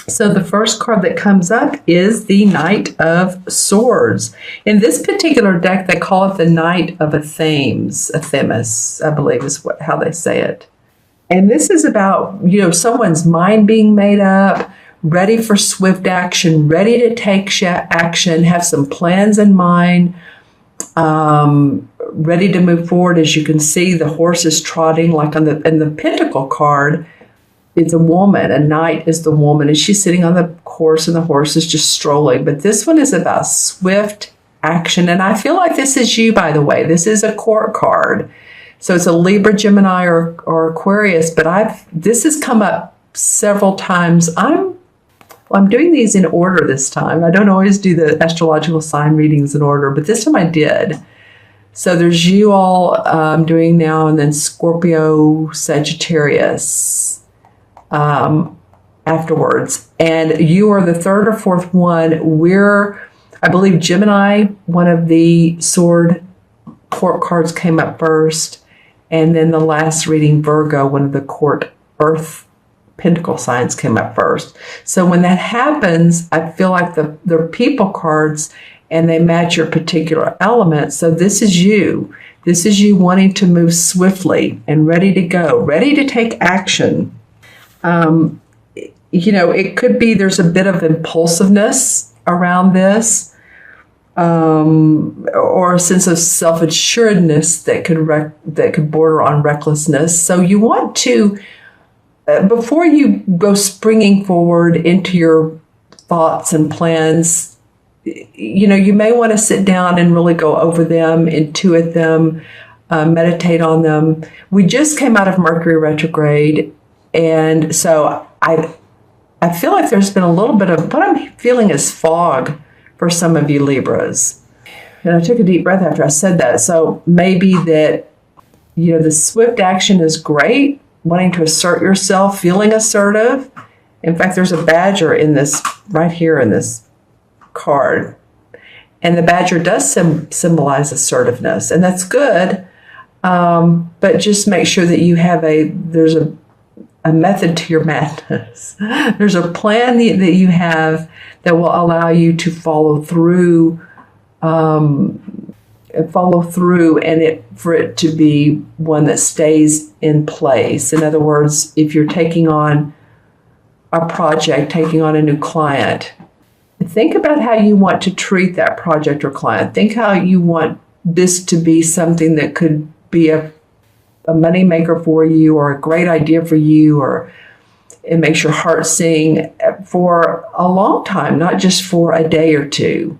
So the first card that comes up is the Knight of Swords. In this particular deck, they call it the Knight of Themis, I believe is how they say it. And this is about, someone's mind being made up, ready for swift action, ready to take action, have some plans in mind, ready to move forward. As you can see, the horse is trotting, like in the Pentacle card. It's a woman. A knight is the woman, and she's sitting on the horse, and the horse is just strolling. But this one is about swift action, and I feel like this is you, by the way. This is a court card. So it's a Libra, Gemini, or Aquarius, but this has come up several times. I'm doing these in order this time. I don't always do the astrological sign readings in order, but this time I did. So there's you all doing now, and then Scorpio, Sagittarius afterwards. And you are the third or fourth one. I believe Gemini, one of the sword court cards came up first. And then the last reading, Virgo, one of the court earth pentacle signs came up first. So when that happens, I feel like they're people cards and they match your particular element. So this is you. This is you wanting to move swiftly and ready to go, ready to take action. It could be there's a bit of impulsiveness around this, or a sense of self-assuredness that could border on recklessness. So you want to, before you go springing forward into your thoughts and plans, you may want to sit down and really go over them, intuit them, meditate on them. We just came out of Mercury retrograde, and so I feel like there's been a little bit of what I'm feeling is fog for some of you Libras. And I took a deep breath after I said that. So maybe that, the swift action is great, wanting to assert yourself, feeling assertive. In fact, there's a badger in this, right here in this card. And the badger does symbolize assertiveness, and that's good. But just make sure that you have there's a method to your madness. There's a plan that you have that will allow you to follow through, and for it to be one that stays in place. In other words, if you're taking on a project, taking on a new client, think about how you want to treat that project or client. Think how you want this to be something that could be a moneymaker for you, or a great idea for you, or it makes your heart sing for a long time, not just for a day or two.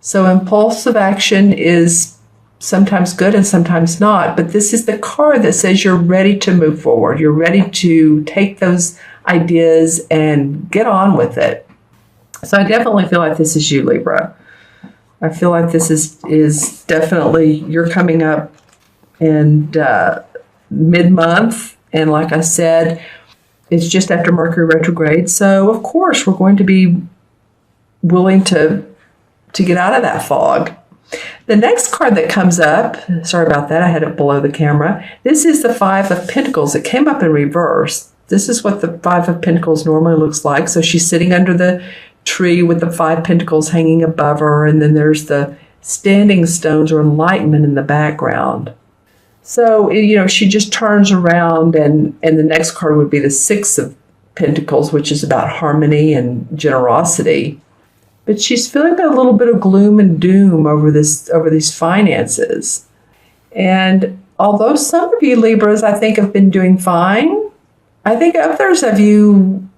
So impulsive action is sometimes good and sometimes not, but this is the card that says you're ready to move forward. You're ready to take those ideas and get on with it. So I definitely feel like this is you, Libra. I feel like this is definitely, you're coming up and mid-month, and like I said, it's just after Mercury retrograde, so of course we're going to be willing to get out of that fog. The next card that comes up, sorry about that, I had it below the camera. This is the Five of Pentacles. It came up in reverse. This is what the Five of Pentacles normally looks like. So she's sitting under the tree with the Five Pentacles hanging above her, and then there's the standing stones or enlightenment in the background. So, she just turns around, and the next card would be the Six of Pentacles, which is about harmony and generosity. But she's feeling a little bit of gloom and doom over these finances. And although some of you Libras, I think, have been doing fine, I think others of you,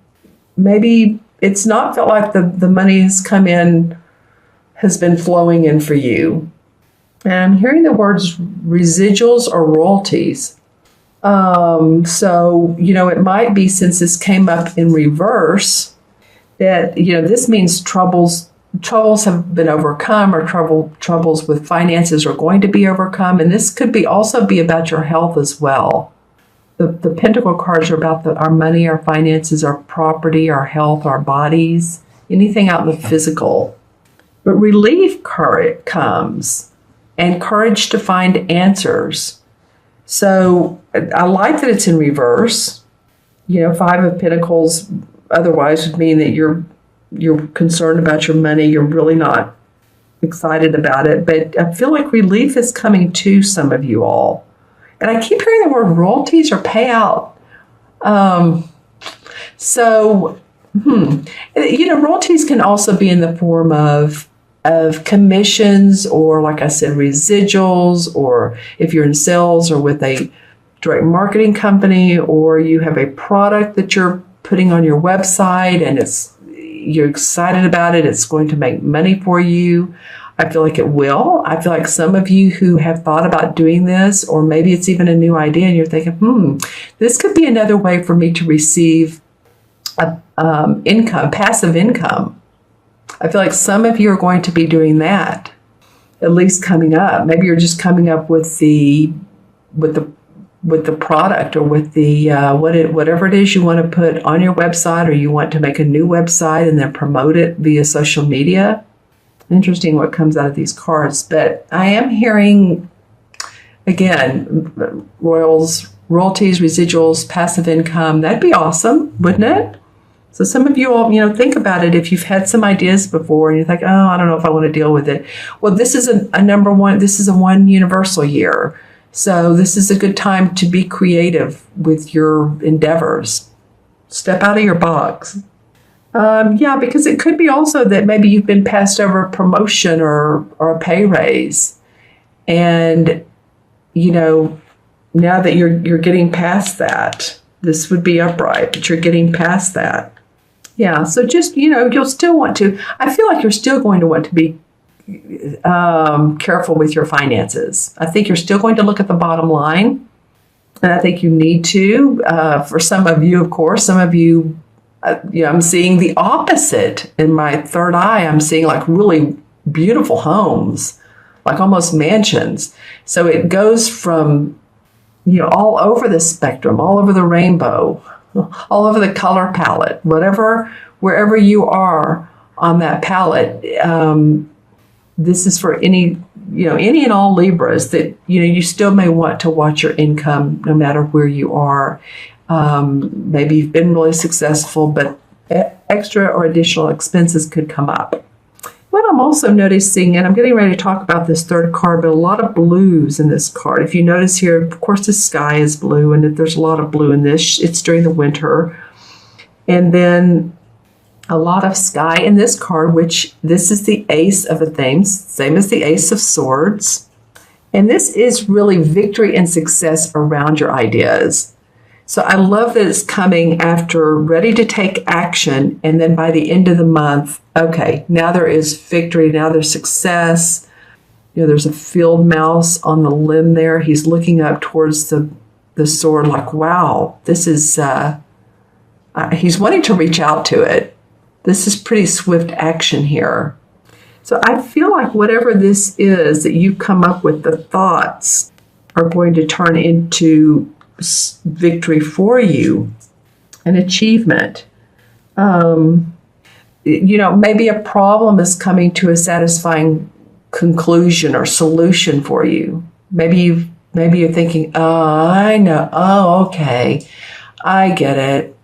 maybe it's not felt like the money has been flowing in for you. And I'm hearing the words residuals or royalties. So, it might be, since this came up in reverse, that, this means troubles have been overcome, or troubles with finances are going to be overcome. And this could also be about your health as well. The Pentacle cards are about our money, our finances, our property, our health, our bodies, anything out in the physical. But relief comes, and courage to find answers. So I like that it's in reverse. Five of Pentacles otherwise would mean that you're concerned about your money. You're really not excited about it. But I feel like relief is coming to some of you all. And I keep hearing the word royalties or payout. Royalties can also be in the form of commissions, or like I said, residuals, or if you're in sales or with a direct marketing company, or you have a product that you're putting on your website and you're excited about it, it's going to make money for you. I feel like it will. I feel like some of you who have thought about doing this, or maybe it's even a new idea and you're thinking, this could be another way for me to receive income, passive income. I feel like some of you are going to be doing that, at least coming up. Maybe you're just coming up with the product, or with the whatever it is you want to put on your website, or you want to make a new website and then promote it via social media. Interesting what comes out of these cards. But I am hearing, again, royalties, residuals, passive income. That'd be awesome, wouldn't it? So some of you all, think about it. If you've had some ideas before and you think, I don't know if I want to deal with it. Well, this is a number one. This is a one universal year. So this is a good time to be creative with your endeavors. Step out of your box. Because it could be also that maybe you've been passed over a promotion or a pay raise. And, now that you're getting past that, this would be upright, but you're getting past that. Yeah, so just, you'll still want to, I feel like you're still going to want to be careful with your finances. I think you're still going to look at the bottom line. And I think you need to. For some of you, of course, some of you, I'm seeing the opposite in my third eye. I'm seeing like really beautiful homes, like almost mansions. So it goes from, all over the spectrum, all over the rainbow, all over the color palette, wherever you are on that palette. This is for any and all Libras that, you still may want to watch your income no matter where you are. Maybe you've been really successful, but extra or additional expenses could come up. What I'm also noticing, and I'm getting ready to talk about this third card, but a lot of blues in this card. If you notice here, of course, the sky is blue, and there's a lot of blue in this. It's during the winter. And then a lot of sky in this card, which this is the Ace of the Thames, same as the Ace of Swords. And this is really victory and success around your ideas. So I love that it's coming after ready to take action. And then by the end of the month, okay, now there is victory. Now there's success. There's a field mouse on the limb there. He's looking up towards the sword like, wow, this is, he's wanting to reach out to it. This is pretty swift action here. So I feel like whatever this is that you come up with, the thoughts are going to turn into victory for you, an achievement. Maybe a problem is coming to a satisfying conclusion or solution for you. Maybe you're thinking, I know. Oh, okay. I get it.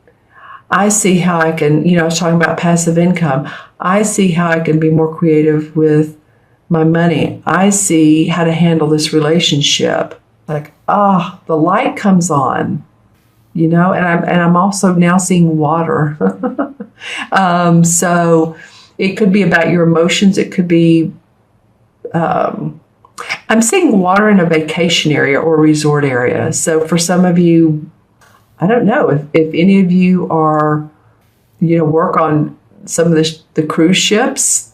I see how I can, I was talking about passive income. I see how I can be more creative with my money. I see how to handle this relationship. Like, the light comes on, and I'm also now seeing water. So it could be about your emotions. It could be, I'm seeing water in a vacation area or a resort area. So for some of you, I don't know if any of you are, work on some of the cruise ships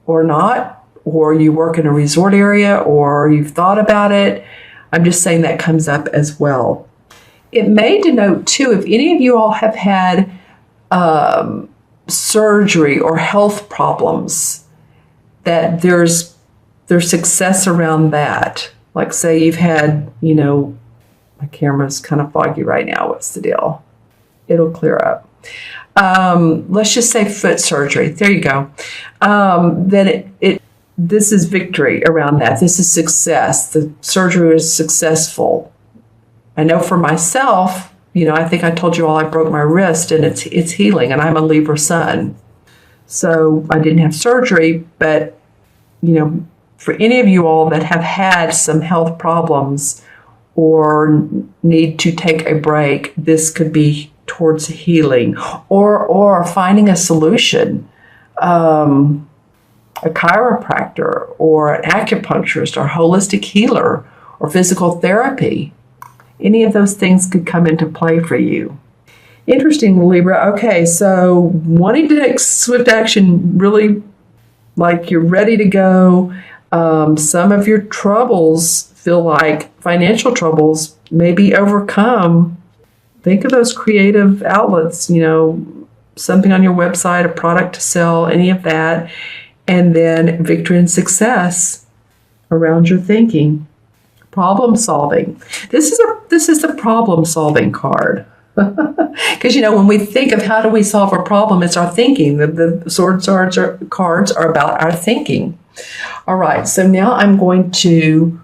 or not, or you work in a resort area, or you've thought about it. I'm just saying that comes up as well. It may denote, too, if any of you all have had surgery or health problems, that there's success around that. Like, say you've had, my camera's kind of foggy right now. What's the deal? It'll clear up. Let's just say foot surgery. There you go. Then this is victory around that. This is success. The surgery is successful. I know for myself, I think I told you all I broke my wrist and it's healing, and I'm a Libra sun. So I didn't have surgery, but, for any of you all that have had some health problems or need to take a break, this could be towards healing or finding a solution. A chiropractor or an acupuncturist or holistic healer or physical therapy. Any of those things could come into play for you. Interesting, Libra. Okay, so wanting to take swift action, really like you're ready to go. Some of your troubles feel like financial troubles may be overcome. Think of those creative outlets, something on your website, a product to sell, any of that. And then victory and success around your thinking. Problem solving. This is a problem solving card. Because, when we think of how do we solve a problem, it's our thinking. The swords cards are about our thinking. All right, so now I'm going to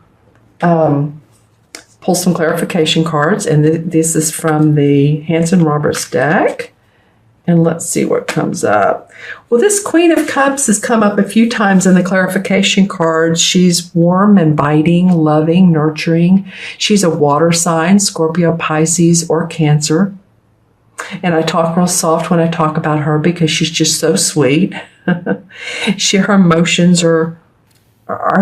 pull some clarification cards, and this is from the Hanson Roberts deck. And let's see what comes up. Well, this Queen of Cups has come up a few times in the clarification cards. She's warm and biting, loving, nurturing. She's a water sign, Scorpio, Pisces, or Cancer. And I talk real soft when I talk about her because she's just so sweet. Her emotions are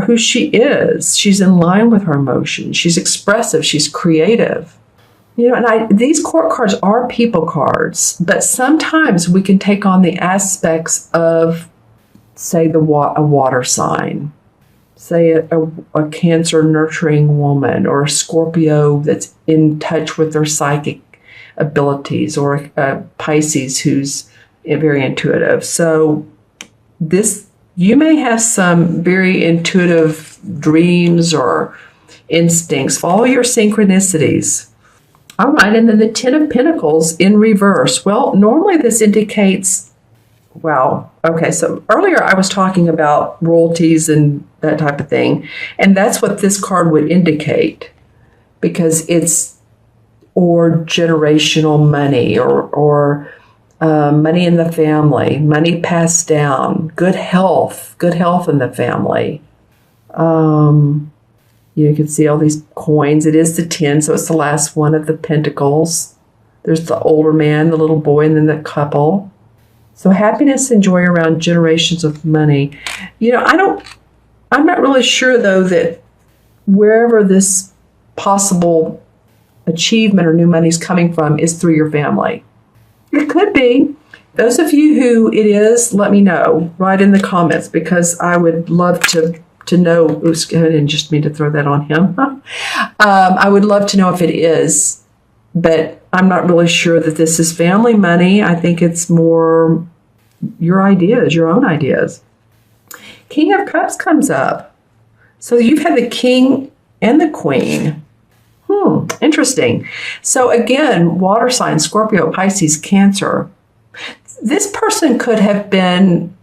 who she is. She's in line with her emotions. She's expressive. She's creative. These court cards are people cards, but sometimes we can take on the aspects of, say, a water sign, say a Cancer nurturing woman, or a Scorpio that's in touch with their psychic abilities, or a Pisces who's very intuitive. So you may have some very intuitive dreams or instincts. Follow your synchronicities. All right, and then the Ten of Pentacles in reverse. Well, normally this indicates, so earlier I was talking about royalties and that type of thing, and that's what this card would indicate, because or generational money, or money in the family, money passed down, good health in the family. You can see all these coins. It is the 10, so it's the last one of the pentacles. There's the older man, the little boy, and then the couple. So happiness and joy around generations of money. I'm not really sure, though, that wherever this possible achievement or new money is coming from is through your family. It could be. Those of you who it is, let me know. Write in the comments, because I would love to know. Oops, I didn't just mean to throw that on him. I would love to know if it is, but I'm not really sure that this is family money. I think it's more your ideas, your own ideas. King of Cups comes up. So you've had the King and the Queen. Interesting. So again, water sign, Scorpio, Pisces, Cancer. This person could have been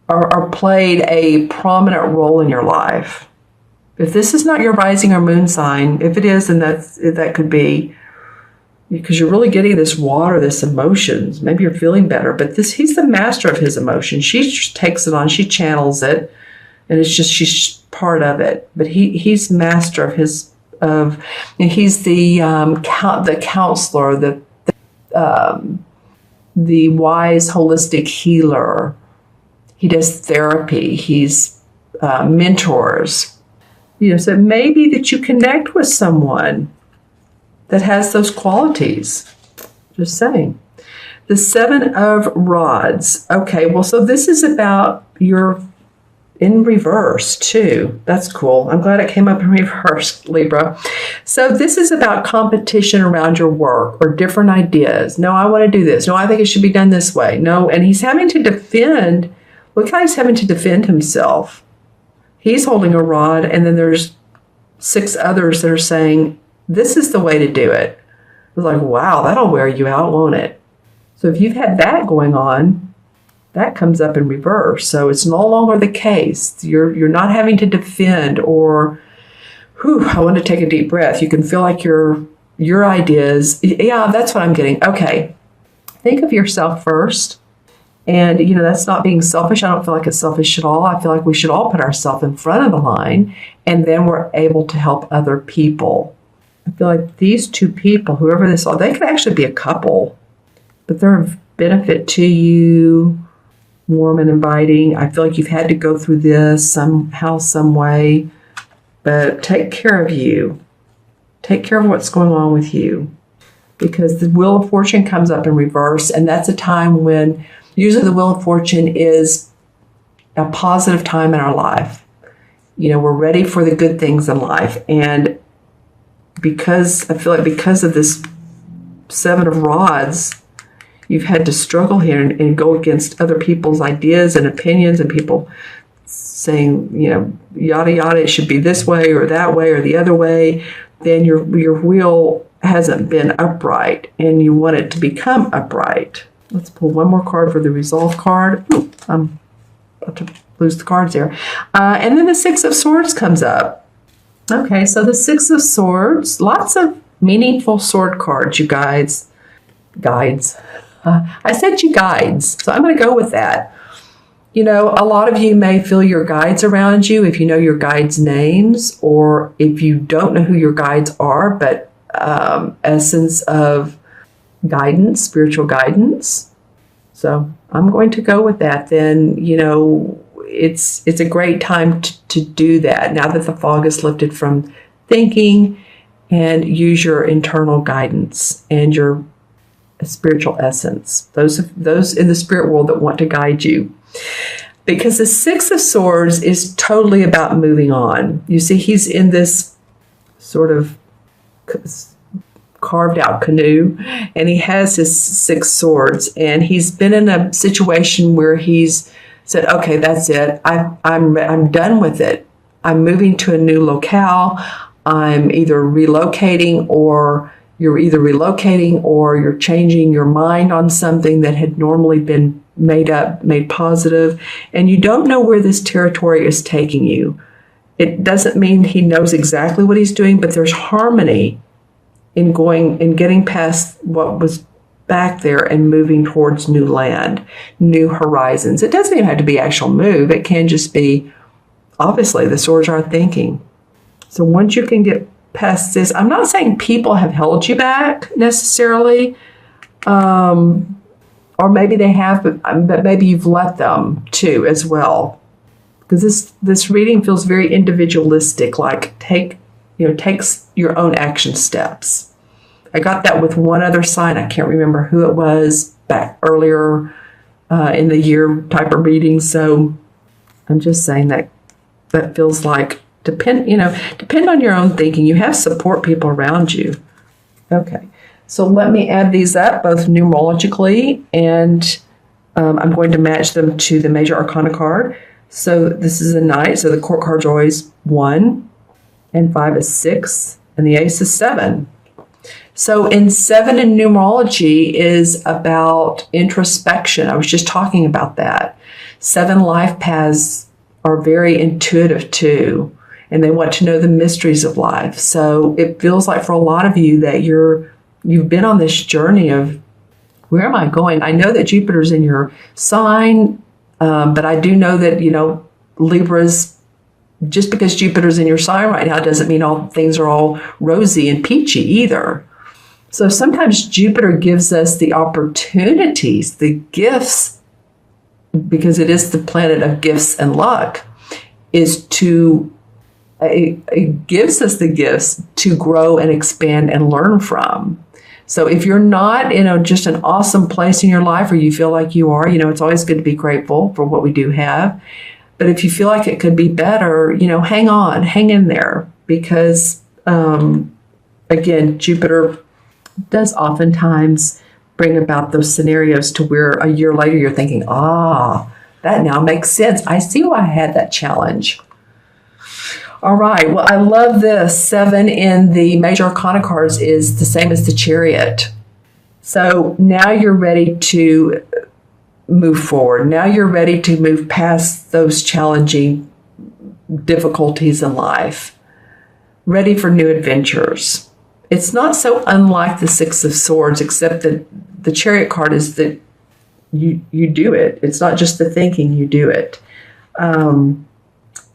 or played a prominent role in your life. If this is not your rising or moon sign, if it is, then that could be, because you're really getting this water, this emotions. Maybe you're feeling better, but he's the master of his emotions. She just takes it on, she channels it, and she's part of it. But he's master of he's the counselor, the wise holistic healer. He does therapy. He's mentors. So it may be that you connect with someone that has those qualities. Just saying. The Seven of Rods. Okay, well, so this is about your in reverse too. That's cool. I'm glad it came up in reverse, Libra. So this is about competition around your work or different ideas. No, I want to do this. No, I think it should be done this way. No, and he's having to defend. Look how he's having to defend himself. He's holding a rod, and then there's 6 others that are saying, this is the way to do it. It's like, wow, that'll wear you out, won't it? So if you've had that going on, that comes up in reverse. So it's no longer the case. You're not having to defend or, I want to take a deep breath. You can feel like you're your ideas. Yeah, that's what I'm getting. Okay. Think of yourself first. And, that's not being selfish. I don't feel like it's selfish at all. I feel like we should all put ourselves in front of the line, and then we're able to help other people. I feel like these two people, whoever this are, they could actually be a couple, but they're of benefit to you, warm and inviting. I feel like you've had to go through this somehow, some way, but take care of you. Take care of what's going on with you, because the Wheel of Fortune comes up in reverse, and that's a time when usually the Wheel of Fortune is a positive time in our life. We're ready for the good things in life. And because I feel like because of this Seven of Rods, you've had to struggle here and go against other people's ideas and opinions, and people saying, yada, yada, it should be this way or that way or the other way. Then your wheel hasn't been upright, and you want it to become upright. Let's pull one more card for the Resolve card. Ooh, I'm about to lose the cards there. And then the Six of Swords comes up. Okay, so the Six of Swords, lots of meaningful sword cards, you guys. Guides. I said you guides, so I'm going to go with that. A lot of you may feel your guides around you if you know your guides' names, or if you don't know who your guides are, but essence of guidance, spiritual guidance. So I'm going to go with that. Then, it's a great time to do that now that the fog is lifted from thinking, and use your internal guidance and your spiritual essence. Those in the spirit world that want to guide you. Because the Six of Swords is totally about moving on. You see, he's in this sort of carved out canoe, and he has his six swords, and he's been in a situation where he's said, okay, that's it. I'm done with it. I'm moving to a new locale. I'm either relocating, or you're either relocating or you're changing your mind on something that had normally been made positive, and you don't know where this territory is taking you. It doesn't mean he knows exactly what he's doing, but there's harmony in going and getting past what was back there and moving towards new land, new horizons. It doesn't even have to be actual move. It can just be, obviously, the swords are thinking. So once you can get past this, I'm not saying people have held you back necessarily, or maybe they have, but maybe you've let them too as well. Because this reading feels very individualistic, like takes your own action steps. I got that with one other sign. I can't remember who it was back earlier in the year type of reading. So I'm just saying that feels like depend on your own thinking. You have support people around you. Okay, so let me add these up both numerologically, and I'm going to match them to the Major Arcana card. So this is a Knight, so the Court card's always 1, and 5 is 6, and the Ace is 7. So in 7 in numerology is about introspection. I was just talking about that. 7 life paths are very intuitive too, and they want to know the mysteries of life. So it feels like for a lot of you that you've been on this journey of, where am I going? I know that Jupiter's in your sign, but I do know that, Libra's, just because Jupiter's in your sign right now doesn't mean all things are all rosy and peachy either. So sometimes Jupiter gives us the opportunities, the gifts, because it is the planet of gifts and luck, it gives us the gifts to grow and expand and learn from. So if you're not in just an awesome place in your life, or you feel like you are, it's always good to be grateful for what we do have. But if you feel like it could be better, hang on, hang in there, because again, Jupiter does oftentimes bring about those scenarios to where a year later you're thinking, that now makes sense. I see why I had that challenge. All right. Well, I love this. 7 in the Major Arcana cards is the same as the Chariot. So now you're ready to move forward. Now you're ready to move past those challenging difficulties in life. Ready for new adventures. It's not so unlike the Six of Swords, except that the Chariot card is that you do it. It's not just the thinking, you do it.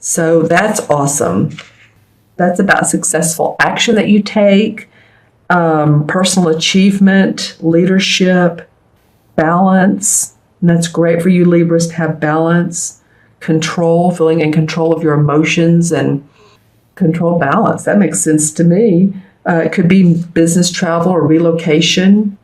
So that's awesome. That's about successful action that you take, personal achievement, leadership, balance. And that's great for you Libras to have balance, control, feeling in control of your emotions and control balance. That makes sense to me. It could be business travel or relocation.